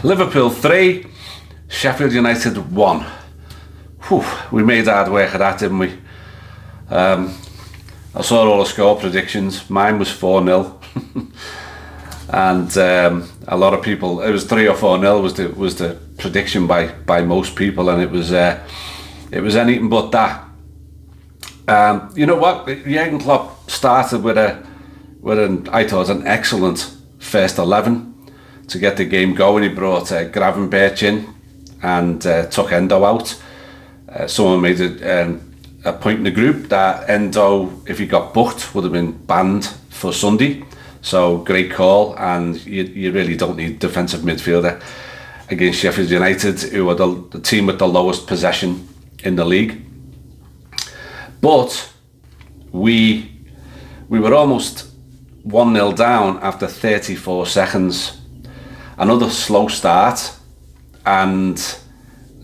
Liverpool 3, Sheffield United 1. Whew, we made hard work of that, didn't we? I saw all the score predictions. Mine was 4-0. And a lot of people, it was 3 or 4-0 was the prediction by most people, and it was anything but that. You know what? Jurgen Klopp started with I thought an excellent first 11 to get the game going. He brought Gravenberch in and took Endo out. Someone made a point in the group that Endo, if he got booked, would have been banned for Sunday. So great call, and you really don't need defensive midfielder against Sheffield United, who are the team with the lowest possession in the league. But we were almost 1-0 down after 34 seconds. Another slow start, and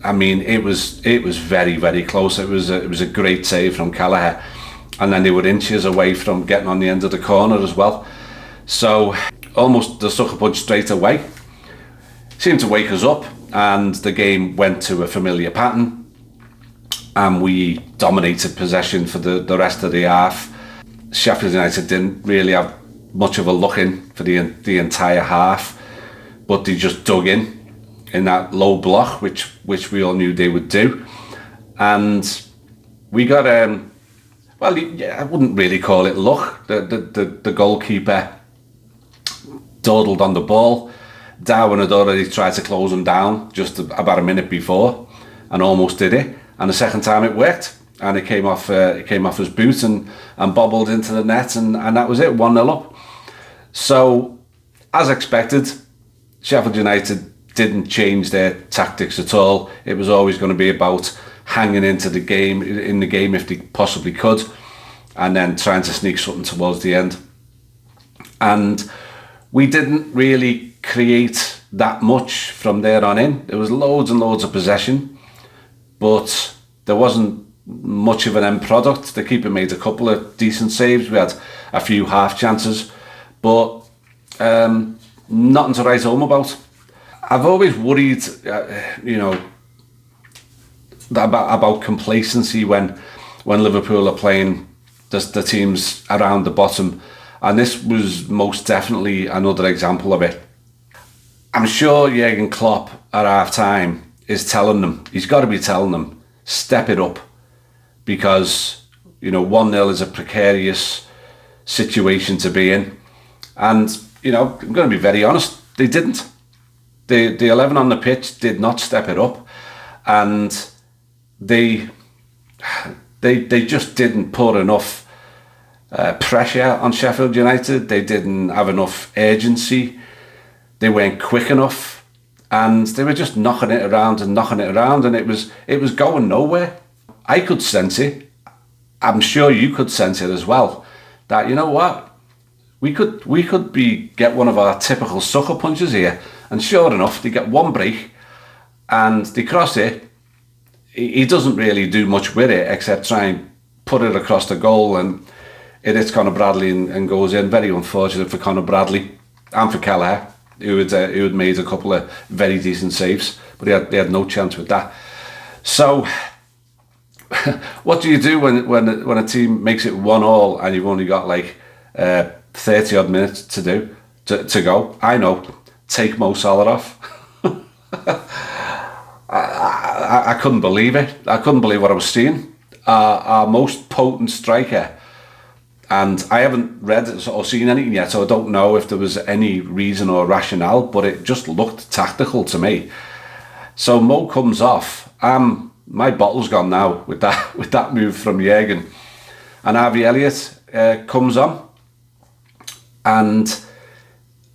I mean it was very, very close. It was a great save from Callagher, and then they were inches away from getting on the end of the corner as well. So almost the sucker punch straight away seemed to wake us up, and the game went to a familiar pattern, and we dominated possession for the rest of the half. Sheffield United didn't really have much of a look in for the entire half, but they just dug in that low block, which we all knew they would do, and we got well, yeah, I wouldn't really call it luck. The goalkeeper dawdled on the ball. Darwin had already tried to close him down just about a minute before, and almost did it. And the second time it worked, and it came off his boot and bobbled into the net, and that was it, 1-0 up. So, as expected, Sheffield United didn't change their tactics at all. It was always going to be about hanging into the game if they possibly could, and then trying to sneak something towards the end. And we didn't really create that much from there on in. There was loads and loads of possession, but there wasn't much of an end product. The keeper made a couple of decent saves. We had a few half chances, but nothing to write home about. I've always worried, about complacency when Liverpool are playing the teams around the bottom, and this was most definitely another example of it. I'm sure Jurgen Klopp at half time is telling them, he's got to be telling them, step it up, because 1-0 is a precarious situation to be in. And I'm going to be very honest, they didn't. The 11 on the pitch did not step it up, and they just didn't put enough pressure on Sheffield United. They didn't have enough urgency. They weren't quick enough, and they were just knocking it around, and it was going nowhere. I could sense it. I'm sure you could sense it as well. That we could get one of our typical sucker punches here, and sure enough, they get one break, and they cross it. He doesn't really do much with it except try and put it across the goal, and it hits Conor Bradley and goes in. Very unfortunate for Conor Bradley and for Kelleher, who had made a couple of very decent saves, but they had no chance with that. So, what do you do when a team makes it 1-1 and you've only got 30 odd minutes to go? I know, take Mo Salah off. I couldn't believe it. I couldn't believe what I was seeing. Our most potent striker, and I haven't read or seen anything yet, so I don't know if there was any reason or rationale, but it just looked tactical to me. So Mo comes off. My bottle's gone now with that move from Jurgen, and Harvey Elliott comes on, and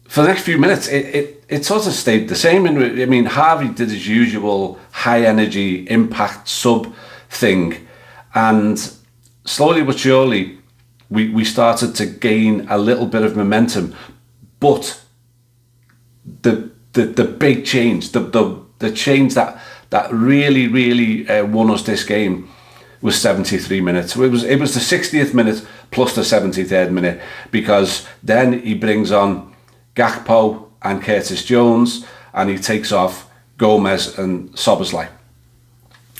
for the next few minutes, it sort of stayed the same. I mean, Harvey did his usual high energy impact sub thing, and slowly but surely, we started to gain a little bit of momentum. But the big change, the change that really won us this game was 73 minutes. It was the 60th minute plus the 73rd minute, because then he brings on Gakpo and Curtis Jones, and he takes off Gomez and Szoboszlai.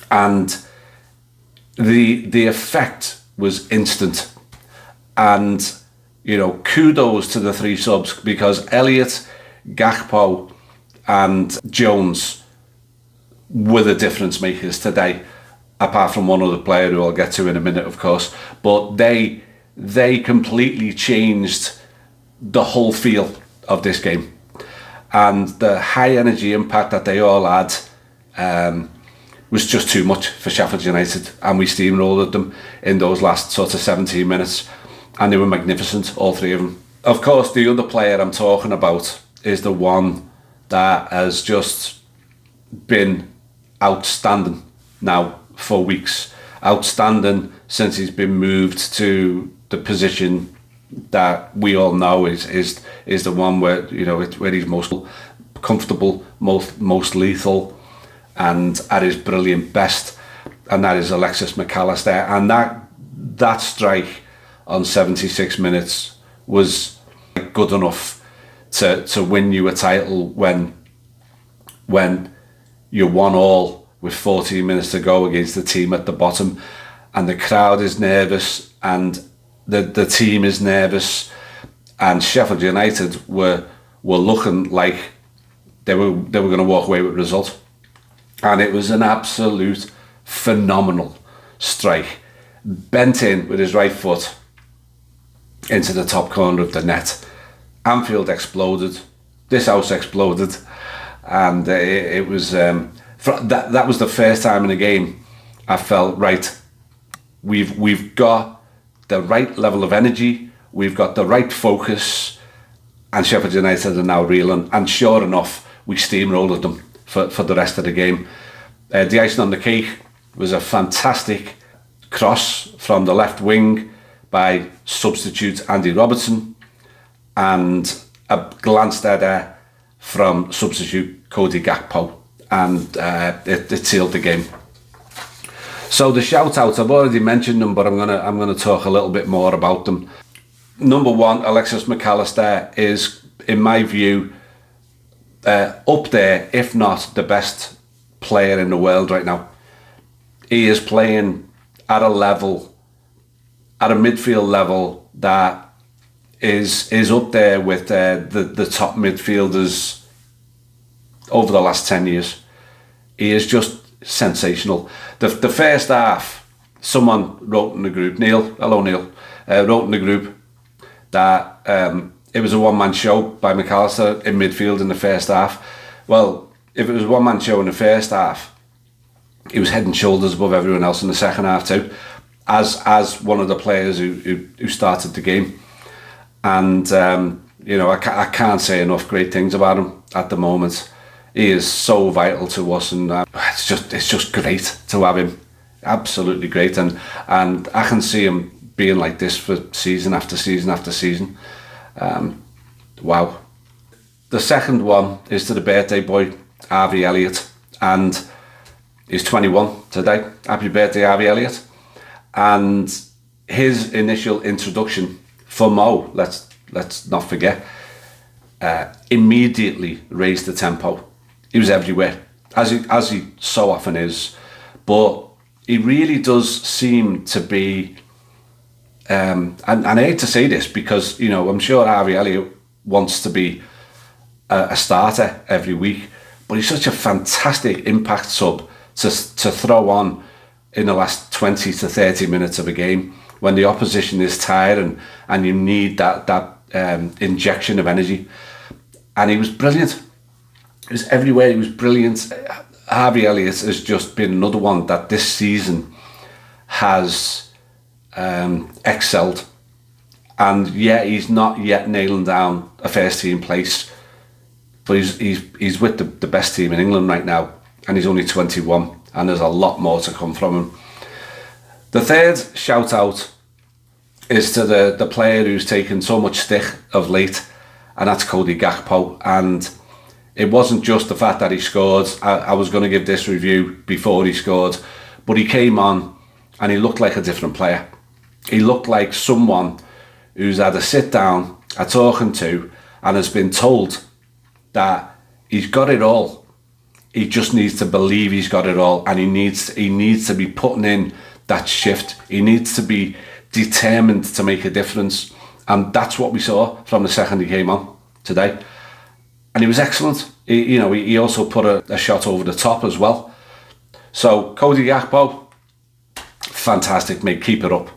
And the effect was instant. And, you know, kudos to the three subs, because Elliott, Gakpo and Jones were the difference makers today, apart from one other player who I'll get to in a minute, of course. But they completely changed the whole feel of this game. And the high energy impact that they all had was just too much for Sheffield United, and we steamrolled them in those last sort of 17 minutes, and they were magnificent, all three of them. Of course, the other player I'm talking about is the one that has just been outstanding now for weeks. Outstanding since he's been moved to the position that we all know is the one where, you know, where he's most comfortable, most lethal, and at his brilliant best, and that is Alexis McAllister. And that strike on 76 minutes was good enough to win you a title when you're 1-1 with 14 minutes to go against the team at the bottom, and the crowd is nervous, and the team is nervous, and Sheffield United were looking like they were going to walk away with a result. And it was an absolute phenomenal strike. Bent in with his right foot into the top corner of the net. Anfield exploded. This house exploded. And it was... that was the first time in a game I felt, right, we've got the right level of energy, we've got the right focus, and Sheffield United are now reeling. And sure enough, we steamrolled them for the rest of the game. The icing on the cake was a fantastic cross from the left wing by substitute Andy Robertson, and a glance there from substitute Cody Gakpo, and it sealed the game. So the shout outs, I've already mentioned them, but I'm gonna talk a little bit more about them. Number one, Alexis McAllister is, in my view, up there, if not the best player in the world right now. He is playing at a level, at a midfield level that is up there with the top midfielders over the last 10 years. He is just sensational. The first half, someone wrote in the group, Neil, hello Neil, wrote in the group that it was a one-man show by McAllister in midfield in the first half. Well, if it was a one-man show in the first half, he was head and shoulders above everyone else in the second half too, as one of the players who started the game. And you know, I can't say enough great things about him at the moment. He is so vital to us, and it's just great to have him. Absolutely great, and I can see him being like this for season after season after season. Wow. The second one is to the birthday boy, Harvey Elliott, and he's 21 today. Happy birthday, Harvey Elliott. And his initial introduction for Mo, let's not forget, immediately raised the tempo. He was everywhere, as he so often is, but he really does seem to be, and I hate to say this because, you know, I'm sure Harvey Elliott wants to be a starter every week, but he's such a fantastic impact sub to throw on in the last 20 to 30 minutes of a game when the opposition is tired and you need that injection of energy. And he was brilliant. He was everywhere. He was brilliant. Harvey Elliott has just been another one that this season has excelled. And yeah, he's not yet nailing down a first team place, but he's with the best team in England right now, and he's only 21, and there's a lot more to come from him. The third shout out is to the player who's taken so much stick of late, and that's Cody Gakpo. And it wasn't just the fact that he scored. I was going to give this review before he scored, but he came on and he looked like a different player. He looked like someone who's had a sit down, a talking to, and has been told that He's got it all. He just needs to believe he's got it all, and he needs to be putting in that shift. He needs to be determined to make a difference, and that's what we saw from the second he came on today. And he was excellent. He also put a shot over the top as well. So Cody Gakpo, fantastic, mate. Keep it up,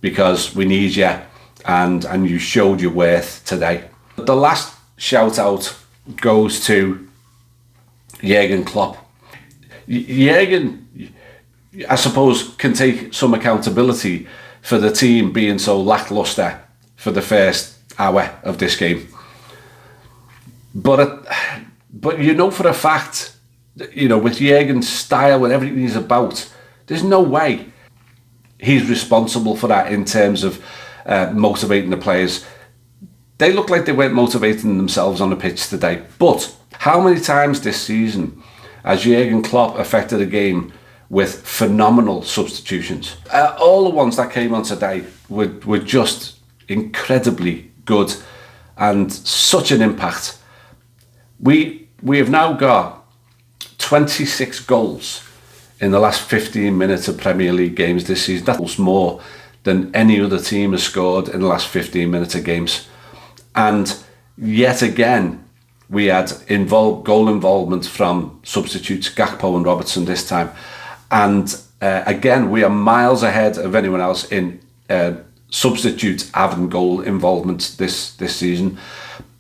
because we need you, and you showed your worth today. The last shout out goes to Jurgen Klopp. Jurgen, I suppose, can take some accountability for the team being so lacklustre for the first hour of this game. But for a fact, with Jurgen's style and everything he's about, there's no way he's responsible for that in terms of motivating the players. They look like they weren't motivating themselves on the pitch today. But how many times this season has Jurgen Klopp affected a game with phenomenal substitutions? All the ones that came on today were just incredibly good and such an impact. We have now got 26 goals in the last 15 minutes of Premier League games this season. That's more than any other team has scored in the last 15 minutes of games. And yet again, we had goal involvement from substitutes Gakpo and Robertson this time. And again, we are miles ahead of anyone else in substitutes having goal involvement this season.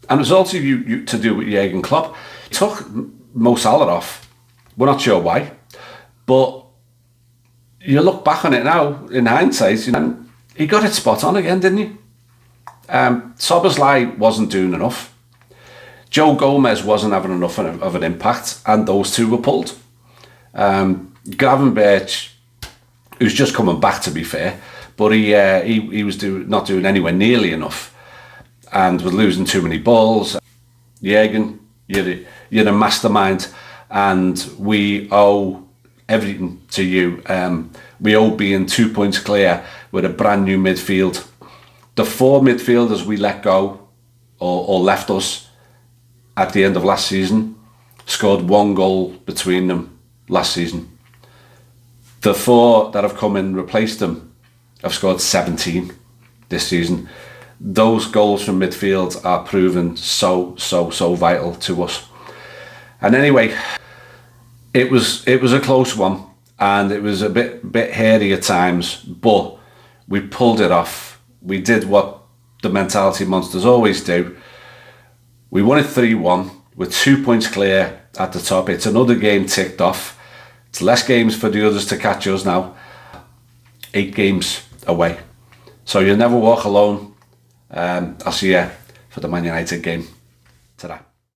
And it's also to do with Jurgen Klopp. He took Mo Salah off. We're not sure why. But you look back on it now, in hindsight, he got it spot on again, didn't he? Szoboszlai wasn't doing enough. Joe Gomez wasn't having enough of an impact, and those two were pulled. Gravenberch, who's just coming back, to be fair, but he was not doing anywhere nearly enough, and was losing too many balls. Jurgen, you're a mastermind, and we owe everything to you. We owe being 2 points clear with a brand new midfield. The 4 midfielders we let go or left us at the end of last season scored 1 goal between them last season. The 4 that have come in and replaced them have scored 17 this season. Those goals from midfield are proven so vital to us. And anyway, it was a close one, and it was a bit hairy at times, but we pulled it off. We did what the mentality monsters always do. We won it 3-1 with 2 points clear at the top. It's another game ticked off. It's less games for the others to catch us now. 8 games away. So you'll never walk alone. I'll see you for the Man United game. Ta-ra.